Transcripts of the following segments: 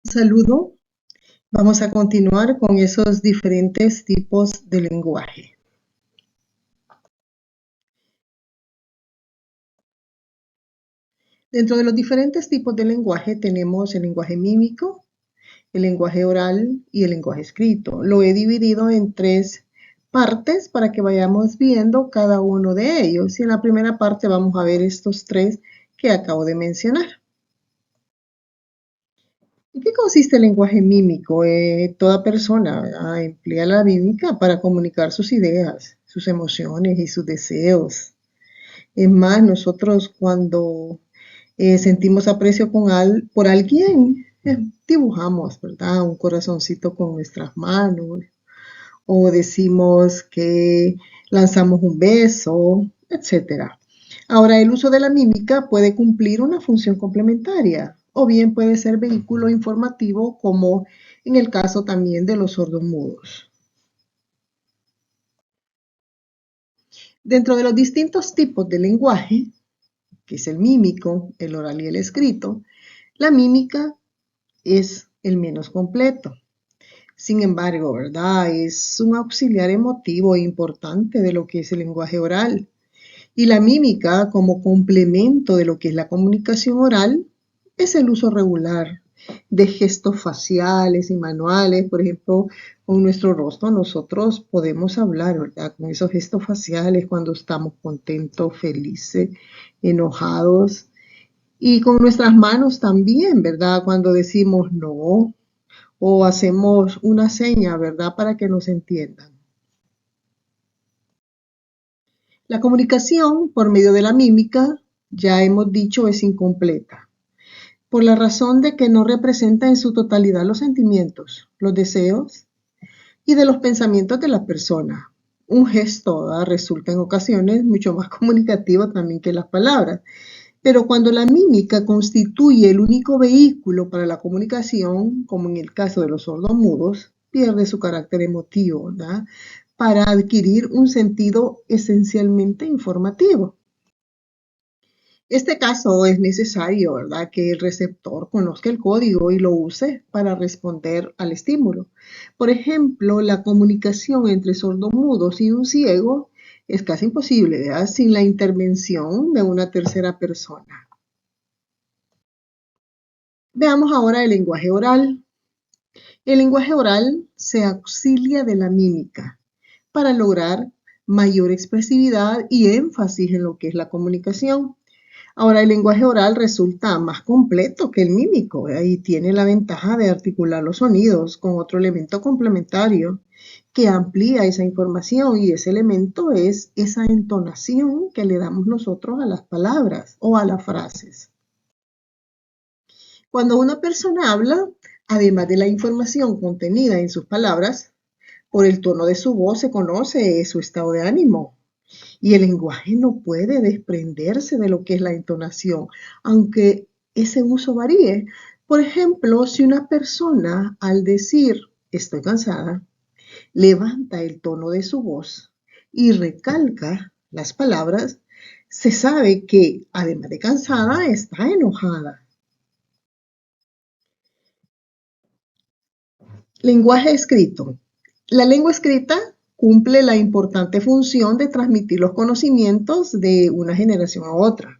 Saludo. Vamos a continuar con esos diferentes tipos de lenguaje. Dentro de los diferentes tipos de lenguaje tenemos el lenguaje mímico, el lenguaje oral y el lenguaje escrito. Lo he dividido en tres partes para que vayamos viendo cada uno de ellos. Y en la primera parte vamos a ver estos tres que acabo de mencionar. ¿En qué consiste el lenguaje mímico? Toda persona emplea la mímica para comunicar sus ideas, sus emociones y sus deseos. Es más, nosotros cuando sentimos aprecio por alguien, dibujamos, ¿verdad? Un corazoncito con nuestras manos o decimos que lanzamos un beso, etcétera. Ahora, el uso de la mímica puede cumplir una función complementaria o bien puede ser vehículo informativo como en el caso también de los sordomudos. Dentro de los distintos tipos de lenguaje, que es el mímico, el oral y el escrito, la mímica es el menos completo. Sin embargo, ¿verdad? Es un auxiliar emotivo importante de lo que es el lenguaje oral. Y la mímica, como complemento de lo que es la comunicación oral, es el uso regular de gestos faciales y manuales. Por ejemplo, con nuestro rostro nosotros podemos hablar, ¿verdad? Con esos gestos faciales cuando estamos contentos, felices, enojados. Y con nuestras manos también, ¿verdad? Cuando decimos no o hacemos una seña, ¿verdad? Para que nos entiendan. La comunicación por medio de la mímica, ya hemos dicho, es incompleta, por la razón de que no representa en su totalidad los sentimientos, los deseos y de los pensamientos de la persona. Un gesto, ¿verdad? Resulta en ocasiones mucho más comunicativo también que las palabras. Pero cuando la mímica constituye el único vehículo para la comunicación, como en el caso de los sordomudos, pierde su carácter emotivo, ¿verdad? Para adquirir un sentido esencialmente informativo. Este caso es necesario, ¿verdad?, que el receptor conozca el código y lo use para responder al estímulo. Por ejemplo, la comunicación entre sordomudos y un ciego es casi imposible, ¿verdad?, sin la intervención de una tercera persona. Veamos ahora el lenguaje oral. El lenguaje oral se auxilia de la mímica para lograr mayor expresividad y énfasis en lo que es la comunicación. Ahora, el lenguaje oral resulta más completo que el mímico y tiene la ventaja de articular los sonidos con otro elemento complementario que amplía esa información, y ese elemento es esa entonación que le damos nosotros a las palabras o a las frases. Cuando una persona habla, además de la información contenida en sus palabras, por el tono de su voz se conoce su estado de ánimo. Y el lenguaje no puede desprenderse de lo que es la entonación, aunque ese uso varíe. Por ejemplo, si una persona al decir estoy cansada, levanta el tono de su voz y recalca las palabras, se sabe que además de cansada, está enojada. Lenguaje escrito. La lengua escrita cumple la importante función de transmitir los conocimientos de una generación a otra.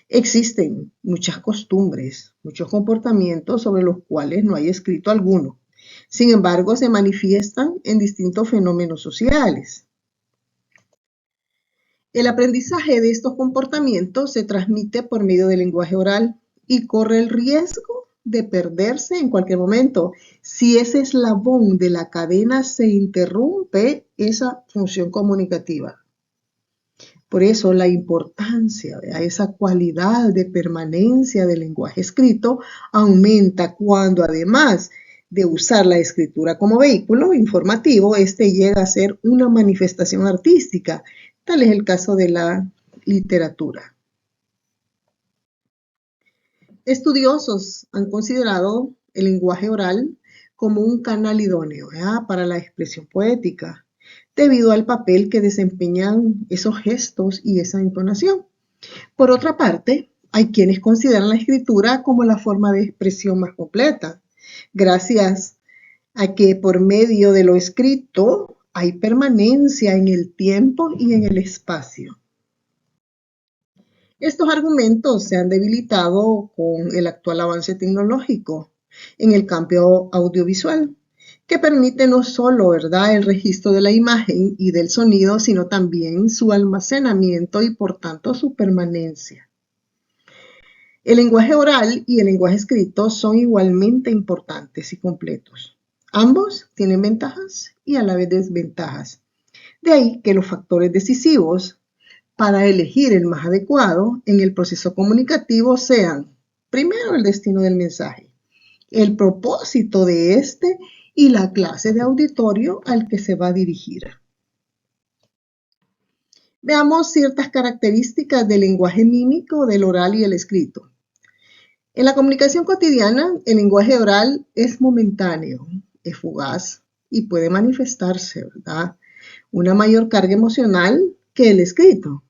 Existen muchas costumbres, muchos comportamientos sobre los cuales no hay escrito alguno. Sin embargo, se manifiestan en distintos fenómenos sociales. El aprendizaje de estos comportamientos se transmite por medio del lenguaje oral y corre el riesgo de perderse en cualquier momento. Si ese eslabón de la cadena se interrumpe, esa función comunicativa. Por eso la importancia de esa cualidad de permanencia del lenguaje escrito aumenta cuando, además de usar la escritura como vehículo informativo, este llega a ser una manifestación artística. Tal es el caso de la literatura. Estudiosos han considerado el lenguaje oral como un canal idóneo para la expresión poética, debido al papel que desempeñan esos gestos y esa entonación. Por otra parte, hay quienes consideran la escritura como la forma de expresión más completa, gracias a que por medio de lo escrito hay permanencia en el tiempo y en el espacio. Estos argumentos se han debilitado con el actual avance tecnológico en el campo audiovisual, que permite no solo, ¿verdad?, el registro de la imagen y del sonido, sino también su almacenamiento y por tanto su permanencia. El lenguaje oral y el lenguaje escrito son igualmente importantes y completos. Ambos tienen ventajas y a la vez desventajas. De ahí que los factores decisivos para elegir el más adecuado en el proceso comunicativo sean, primero, el destino del mensaje, el propósito de este y la clase de auditorio al que se va a dirigir. Veamos ciertas características del lenguaje mímico, del oral y el escrito. En la comunicación cotidiana, el lenguaje oral es momentáneo, es fugaz y puede manifestarse, ¿verdad?, una mayor carga emocional que el escrito.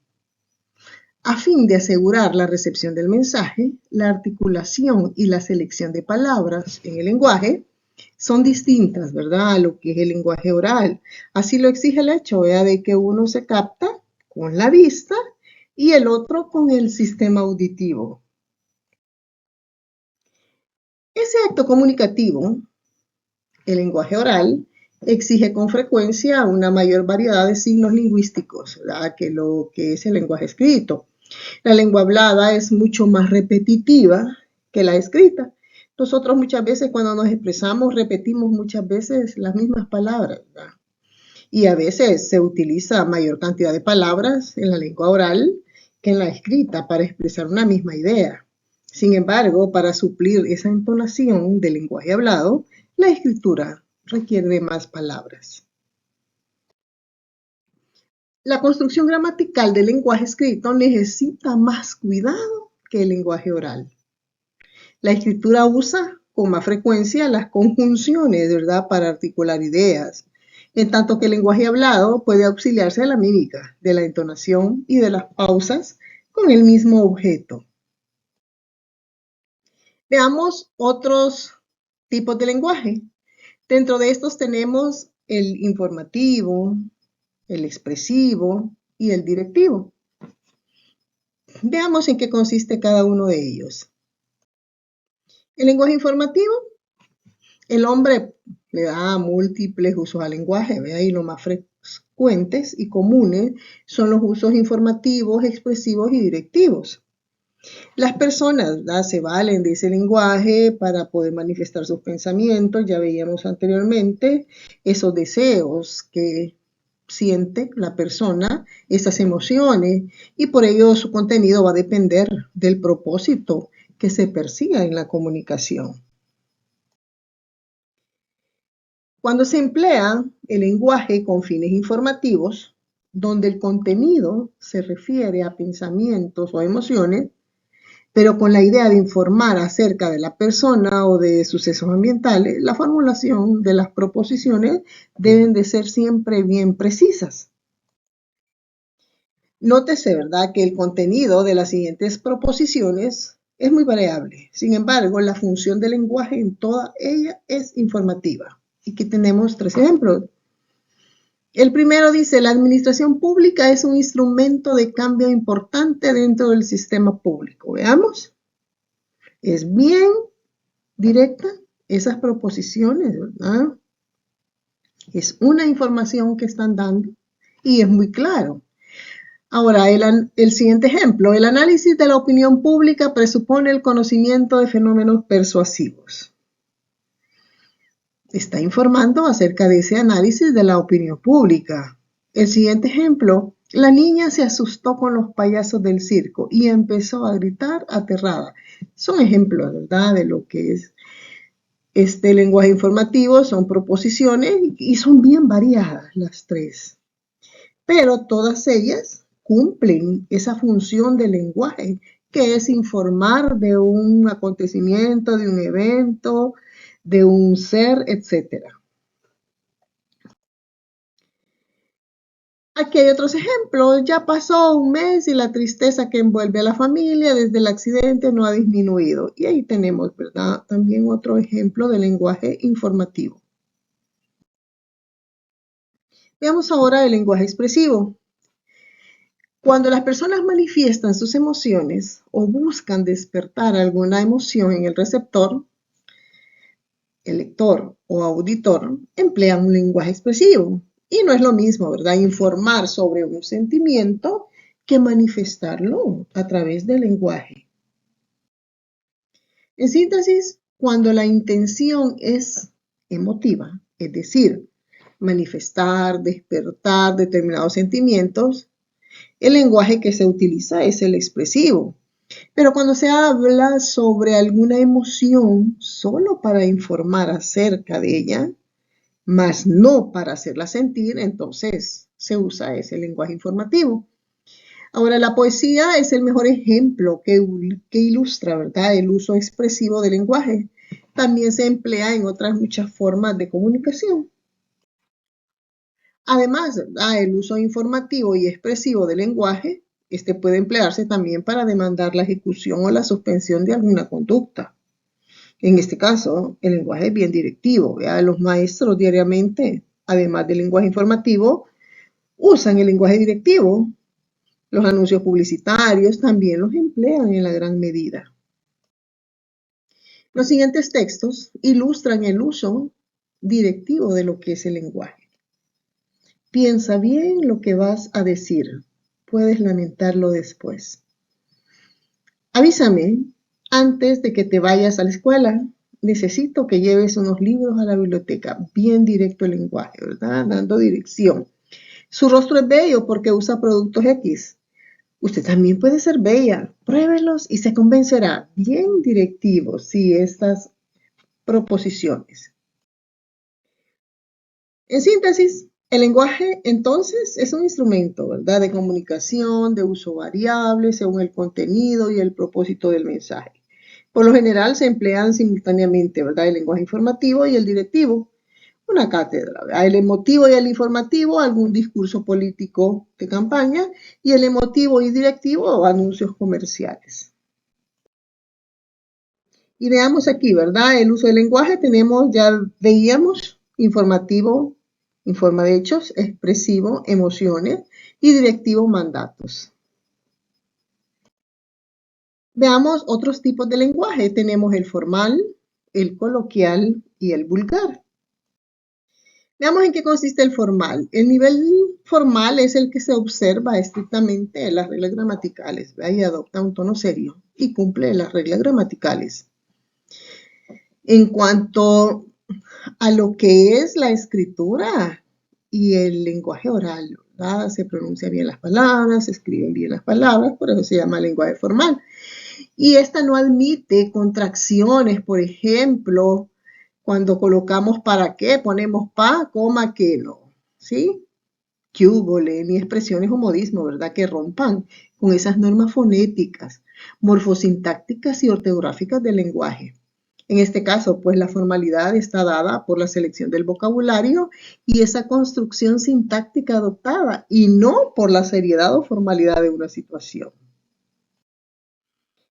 A fin de asegurar la recepción del mensaje, la articulación y la selección de palabras en el lenguaje son distintas, ¿verdad?, a lo que es el lenguaje oral. Así lo exige el hecho, ¿verdad?, de que uno se capta con la vista y el otro con el sistema auditivo. Ese acto comunicativo, el lenguaje oral, exige con frecuencia una mayor variedad de signos lingüísticos, ¿verdad?, que lo que es el lenguaje escrito. La lengua hablada es mucho más repetitiva que la escrita. Nosotros muchas veces cuando nos expresamos repetimos muchas veces las mismas palabras, ¿verdad?, y a veces se utiliza mayor cantidad de palabras en la lengua oral que en la escrita para expresar una misma idea. Sin embargo, para suplir esa entonación del lenguaje hablado, la escritura requiere de más palabras. La construcción gramatical del lenguaje escrito necesita más cuidado que el lenguaje oral. La escritura usa con más frecuencia las conjunciones, ¿verdad?, para articular ideas, en tanto que el lenguaje hablado puede auxiliarse de la mímica, de la entonación y de las pausas con el mismo objeto. Veamos otros tipos de lenguaje. Dentro de estos tenemos el informativo, el expresivo y el directivo. Veamos en qué consiste cada uno de ellos. El lenguaje informativo, el hombre le da múltiples usos al lenguaje, ¿verdad?, y los más frecuentes y comunes son los usos informativos, expresivos y directivos. Las personas, ¿verdad?, se valen de ese lenguaje para poder manifestar sus pensamientos. Ya veíamos anteriormente esos deseos que siente la persona, esas emociones, y por ello su contenido va a depender del propósito que se persiga en la comunicación. Cuando se emplea el lenguaje con fines informativos, donde el contenido se refiere a pensamientos o emociones, pero con la idea de informar acerca de la persona o de sucesos ambientales, la formulación de las proposiciones deben de ser siempre bien precisas. Nótese, ¿verdad?, que el contenido de las siguientes proposiciones es muy variable. Sin embargo, la función del lenguaje en toda ella es informativa. Y aquí tenemos 3 ejemplos. El primero dice, la administración pública es un instrumento de cambio importante dentro del sistema público. Veamos. Es bien directa esas proposiciones, ¿verdad? Es una información que están dando y es muy claro. Ahora, el siguiente ejemplo, el análisis de la opinión pública presupone el conocimiento de fenómenos persuasivos. Está informando acerca de ese análisis de la opinión pública. El siguiente ejemplo, la niña se asustó con los payasos del circo y empezó a gritar aterrada. Son ejemplos, ¿verdad?, de lo que es este lenguaje informativo. Son proposiciones y son bien variadas las 3. Pero todas ellas cumplen esa función del lenguaje, que es informar de un acontecimiento, de un evento, de un ser, etc. Aquí hay otros ejemplos. Ya pasó un mes y la tristeza que envuelve a la familia desde el accidente no ha disminuido. Y ahí tenemos, ¿verdad? También otro ejemplo de lenguaje informativo. Veamos ahora el lenguaje expresivo. Cuando las personas manifiestan sus emociones o buscan despertar alguna emoción en el receptor, el lector o auditor, emplean un lenguaje expresivo. Y no es lo mismo, ¿verdad? Informar sobre un sentimiento que manifestarlo a través del lenguaje. En síntesis, cuando la intención es emotiva, es decir, manifestar, despertar determinados sentimientos, el lenguaje que se utiliza es el expresivo. Pero cuando se habla sobre alguna emoción solo para informar acerca de ella, más no para hacerla sentir, entonces se usa ese lenguaje informativo. Ahora, la poesía es el mejor ejemplo que ilustra, ¿verdad?, el uso expresivo del lenguaje. También se emplea en otras muchas formas de comunicación. Además, ¿verdad?, el uso informativo y expresivo del lenguaje, este puede emplearse también para demandar la ejecución o la suspensión de alguna conducta. En este caso, el lenguaje es bien directivo. ¿Verdad? Los maestros diariamente, además del lenguaje informativo, usan el lenguaje directivo. Los anuncios publicitarios también los emplean en la gran medida. Los siguientes textos ilustran el uso directivo de lo que es el lenguaje. Piensa bien lo que vas a decir. Puedes lamentarlo después. Avísame antes de que te vayas a la escuela. Necesito que lleves unos libros a la biblioteca. Bien directo el lenguaje, ¿verdad? Dando dirección. Su rostro es bello porque usa productos X. Usted también puede ser bella. Pruébelos y se convencerá. Bien directivos, sí, estas proposiciones. En síntesis, el lenguaje entonces es un instrumento, ¿verdad?, de comunicación, de uso variable según el contenido y el propósito del mensaje. Por lo general se emplean simultáneamente, ¿verdad?, el lenguaje informativo y el directivo. Una cátedra, ¿verdad? El emotivo y el informativo, algún discurso político de campaña, y el emotivo y directivo, anuncios comerciales. Y veamos aquí, ¿verdad? El uso del lenguaje tenemos, ya veíamos, informativo, informa de hechos, expresivo, emociones, y directivo, mandatos. Veamos otros tipos de lenguaje. Tenemos el formal, el coloquial y el vulgar. Veamos en qué consiste el formal. El nivel formal es el que se observa estrictamente las reglas gramaticales, ¿verdad?, y adopta un tono serio y cumple las reglas gramaticales. En cuanto a lo que es la escritura y el lenguaje oral, ¿verdad?, se pronuncian bien las palabras, se escriben bien las palabras, por eso se llama lenguaje formal. Y esta no admite contracciones, por ejemplo, cuando colocamos para qué, ponemos pa, coma, que no, ¿sí? Que hubo, ni expresiones o modismos, ¿verdad?, que rompan con esas normas fonéticas, morfosintácticas y ortográficas del lenguaje. En este caso, pues la formalidad está dada por la selección del vocabulario y esa construcción sintáctica adoptada, y no por la seriedad o formalidad de una situación.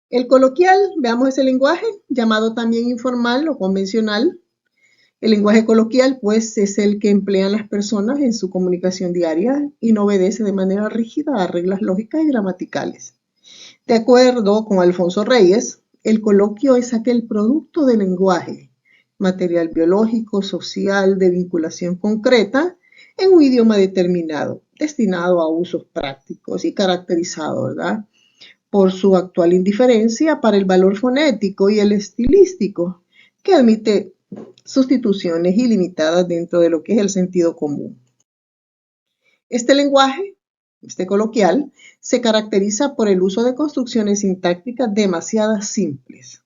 El coloquial, veamos ese lenguaje, llamado también informal o convencional. El lenguaje coloquial, pues, es el que emplean las personas en su comunicación diaria y no obedece de manera rígida a reglas lógicas y gramaticales. De acuerdo con Alfonso Reyes, el coloquio es aquel producto del lenguaje, material biológico, social, de vinculación concreta, en un idioma determinado, destinado a usos prácticos y caracterizado, ¿verdad?, por su actual indiferencia para el valor fonético y el estilístico, que admite sustituciones ilimitadas dentro de lo que es el sentido común. Este lenguaje, este coloquial, se caracteriza por el uso de construcciones sintácticas demasiado simples,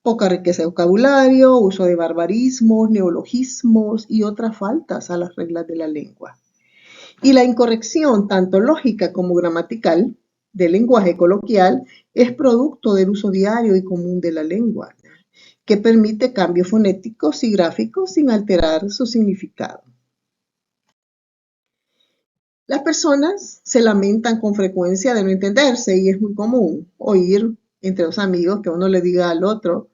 poca riqueza de vocabulario, uso de barbarismos, neologismos y otras faltas a las reglas de la lengua. Y la incorrección, tanto lógica como gramatical, del lenguaje coloquial es producto del uso diario y común de la lengua, que permite cambios fonéticos y gráficos sin alterar su significado. Las personas se lamentan con frecuencia de no entenderse y es muy común oír entre los amigos que uno le diga al otro,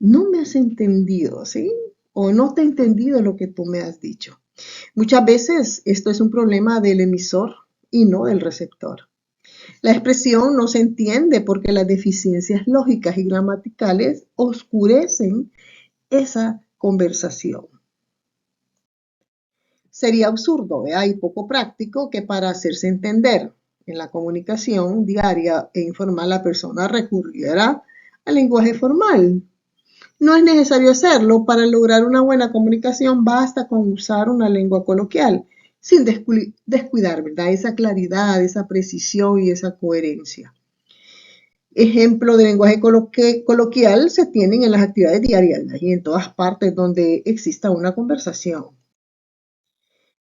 no me has entendido, ¿sí? O no te he entendido lo que tú me has dicho. Muchas veces esto es un problema del emisor y no del receptor. La expresión no se entiende porque las deficiencias lógicas y gramaticales oscurecen esa conversación. Sería absurdo, ¿verdad? Y poco práctico que para hacerse entender en la comunicación diaria e informal la persona recurriera al lenguaje formal. No es necesario hacerlo. Para lograr una buena comunicación basta con usar una lengua coloquial, sin descuidar, ¿verdad? Esa claridad, esa precisión y esa coherencia. Ejemplo de lenguaje coloquial se tienen en las actividades diarias y en todas partes donde exista una conversación.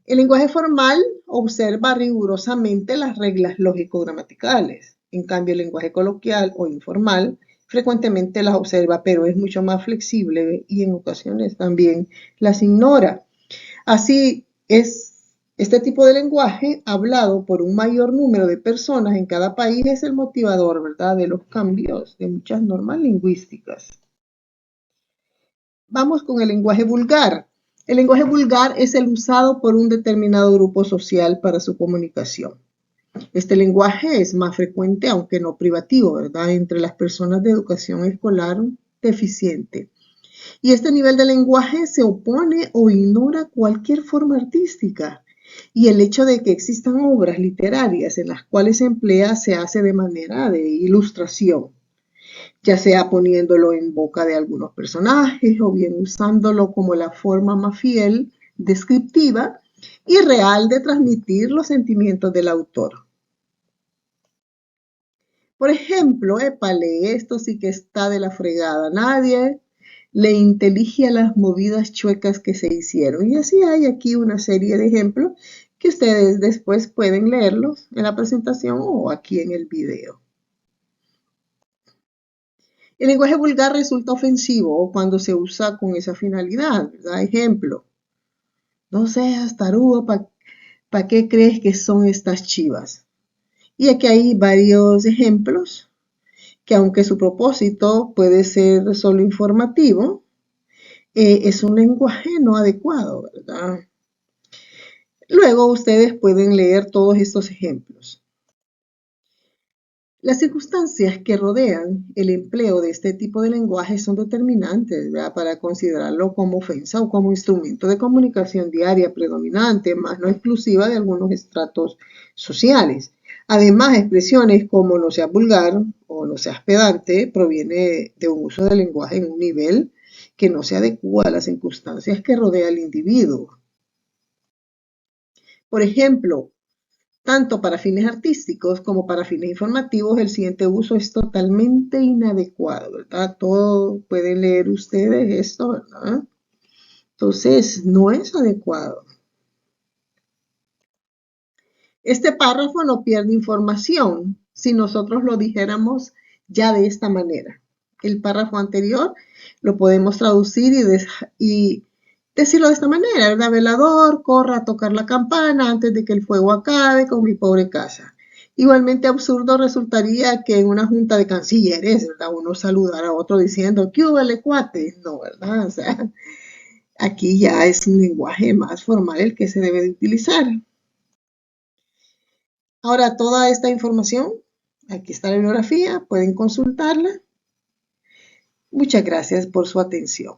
El lenguaje formal observa rigurosamente las reglas lógico-gramaticales. En cambio, el lenguaje coloquial o informal frecuentemente las observa, pero es mucho más flexible y en ocasiones también las ignora. Así es, este tipo de lenguaje hablado por un mayor número de personas en cada país es el motivador, ¿verdad?, de los cambios de muchas normas lingüísticas. Vamos con el lenguaje vulgar. El lenguaje vulgar es el usado por un determinado grupo social para su comunicación. Este lenguaje es más frecuente, aunque no privativo, ¿verdad?, entre las personas de educación escolar deficiente. Y este nivel de lenguaje se opone o ignora cualquier forma artística. Y el hecho de que existan obras literarias en las cuales se emplea se hace de manera de ilustración, ya sea poniéndolo en boca de algunos personajes o bien usándolo como la forma más fiel, descriptiva y real de transmitir los sentimientos del autor. Por ejemplo, épale, esto sí que está de la fregada. Nadie le intelige a las movidas chuecas que se hicieron. Y así hay aquí una serie de ejemplos que ustedes después pueden leerlos en la presentación o aquí en el video. El lenguaje vulgar resulta ofensivo cuando se usa con esa finalidad, ¿verdad? Ejemplo, no seas tarugo, ¿pa qué crees que son estas chivas? Y aquí hay varios ejemplos que aunque su propósito puede ser solo informativo, es un lenguaje no adecuado, ¿verdad? Luego ustedes pueden leer todos estos ejemplos. Las circunstancias que rodean el empleo de este tipo de lenguaje son determinantes, ¿verdad?, para considerarlo como ofensa o como instrumento de comunicación diaria predominante, más no exclusiva de algunos estratos sociales. Además, expresiones como no seas vulgar o no seas pedante proviene de un uso del lenguaje en un nivel que no se adecua a las circunstancias que rodea al individuo. Por ejemplo, tanto para fines artísticos como para fines informativos, el siguiente uso es totalmente inadecuado, ¿verdad? Todo pueden leer ustedes esto, ¿verdad? Entonces, no es adecuado. Este párrafo no pierde información si nosotros lo dijéramos ya de esta manera. El párrafo anterior lo podemos traducir y decirlo de esta manera, ¿verdad? Velador, corra a tocar la campana antes de que el fuego acabe con mi pobre casa. Igualmente absurdo resultaría que en una junta de cancilleres, ¿verdad?, uno saludara a otro diciendo, ¿qué hubo, cuate? No, ¿verdad? O sea, aquí ya es un lenguaje más formal el que se debe de utilizar. Ahora, toda esta información, aquí está la bibliografía, pueden consultarla. Muchas gracias por su atención.